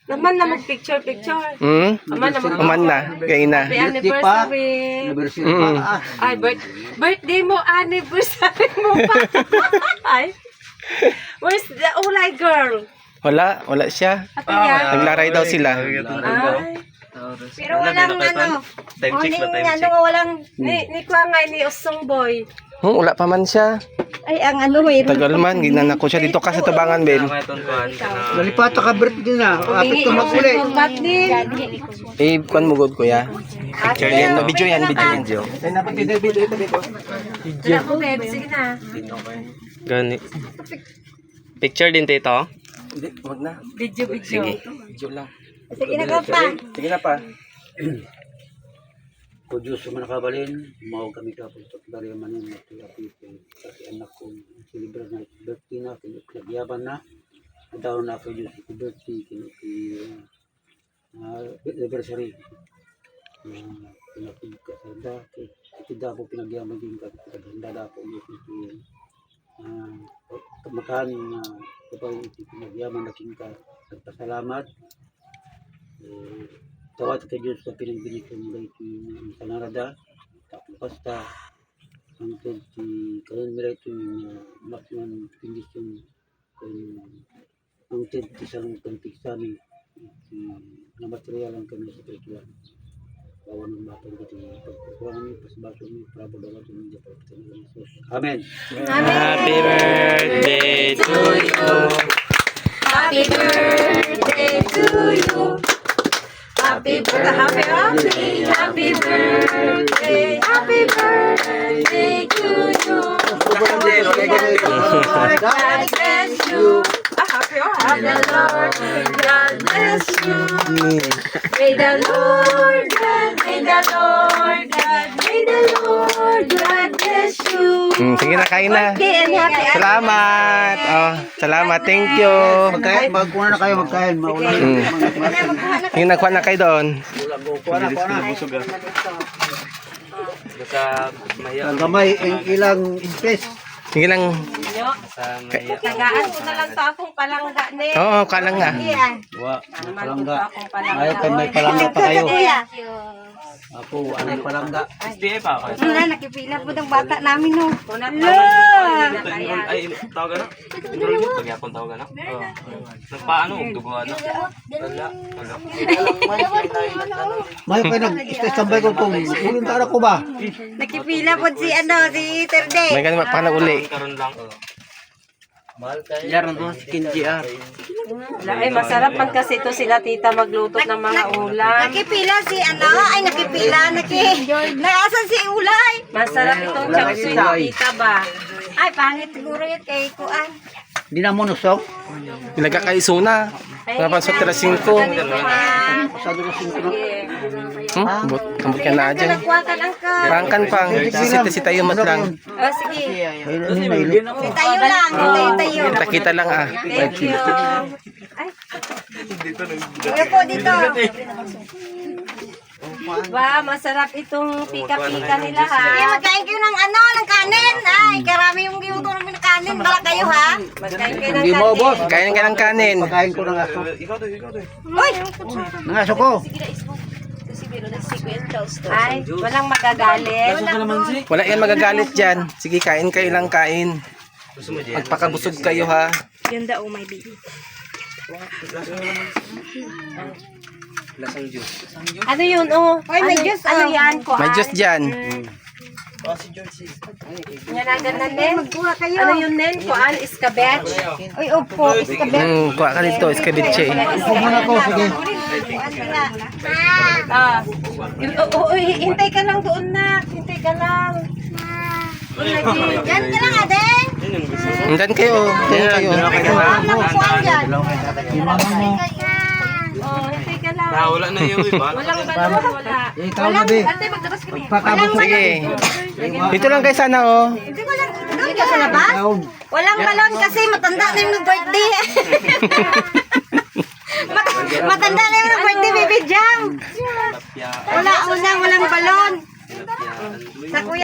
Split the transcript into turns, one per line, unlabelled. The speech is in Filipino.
Naman na mag-picture.
Aman na. Kaya na.
Happy anniversary. Ay, birthday mo, anniversary mo pa. Ay. Where's the ulay girl?
Wala siya.
Ate yan.
Naglaray daw sila.
Ay.
Pero walang
Time check ba? Time check.
walang,
Ni Kwa nga ni Osong Boy.
Wala pa man siya.
ay ang mayroon.
Tagal man. Ginanako siya dito ka sa Tabangan, Ben.
Galipata ka birthday na. Kapit ka maguli.
Kuan mo good, kuya. Picture yan. Video yan.
Wala po, babe. Sige na.
Gani. Picture din tito.
Hindi, wag na.
Video.
Sige. Video lang.
Sige na ka pa.
Sige na pa.
Kung Diyos mo nakabalin, mawag kami kapag dari manin at people. Kasi anak ko, celebrate na birthday na, kinagyaban na. Daw na ako Diyos, birthday, anniversary. Pinagkasanda, kita po pinagyaman din kaganda po Diyos. Kamakan, kapag pinagyaman na king ka, nagpasalamat. Tawad ka Diyos sa pinagbinig ko mula ito yung sanarada, tapos basta, ang karon mira ito yung makman kondisyon, ang isang konteksa ni na material ang kami sa pelikulan. Bawa ng batang ito, pagkukuha kami, pasbato kami, prabo daw ito ng Japan. Amen.
Happy birthday to you.
Happy birthday to you. Happy birthday to you. God bless you. The Lord, God bless you. May the Lord, God bless you.
Sige na, kain na.
And happy
Salamat. Salamat. Thank you.
Magkuha na kayo, magkain. Mauna
Yung nagkuha na kayo doon.
kuha na.
Basta maya.
Ang gamay, ang ilang space.
Sige lang.
Sa maya.
tagaan ko na lang to akong palangga ni.
Oo, kalang nga.
Palangga.
Akong palangga.
Ayaw kayo, may palangga pa kayo.
Kuya.
Ako, anay palangga.
SDA pa ako.
Wala, nakipila po ng bata namin no.
Ay, tawag na? Enroll yun? Pagyapon tawag na? Oo. Nagpaano? Duguan na? Wala.
May kayo nag-istambay ko kung ulong tara ko ba?
Nakipila po si Thursday.
May ganun pa na uli.
Karoon lang.
Yaran mo, skin GR.
Ay, masarap man kasi ito sila tita magluto ng mga ulam.
Nakipila si naasan si Ulay.
Masarap itong chapsuy ng tita ba?
Ay, pangit siguro yun kay Kuan.
Di na mo nusok?
Pinagkakaiso na. Nga sa terasing ko.
Pasado na singko na.
Kambot ka na dyan.
Nakuha ka lang ka.
Pangkan pang. Si tayo mat lang.
Oh, sige.
Tayo.
Kita lang ah.
Thank you.
Kuya po dito.
Ba, masarap itong pika-pika nila
Ay,
ha.
magkain kayo ng kanin. Ay, karami yung ginuto namin ng kanin. Bala kayo ha.
Magkain kayo ng
Hindi mo,
kanin.
boss.
Kain ka ng kanin.
Pagkain ko ng aso.
Uy!
Ng aso ko.
Ay, walang magagalit.
Wala yan magagalit dyan. Sige, kain kayo lang kain. Magpakabusog kayo ha.
Yun daw, my baby.
Lasang juice.
Ano yun, oh?
Ay, may juice,
Ano
oh.
yan? Kuan?
May Diyos dyan.
Yanagan na din.
Magbuha kayo.
Ano yun, Nen? Kuan? Iskabech?
Uy, opo. Iskabet.
Kuha ka nito. Escabeche.
Muna ko, sige.
Hintay ka lang doon na. Hintay ka lang.
Yan ka lang, ate.
Nandyan kayo. Nandyan kayo.
Kuan yan.
Oh, hintay ka lang.
Wala na yung iba.
Walang balon, wala.
Ikaw na, be.
Ate, maglabas ka rin.
Pagkabusog.
Sige. Dito lang kayo sana oh.
Hindi ko lang. Doon ka sa labas? Walang balon kasi matanda na yung birthday. Matanda na yung birthday, baby Jam. Walang balon. Sa kuya.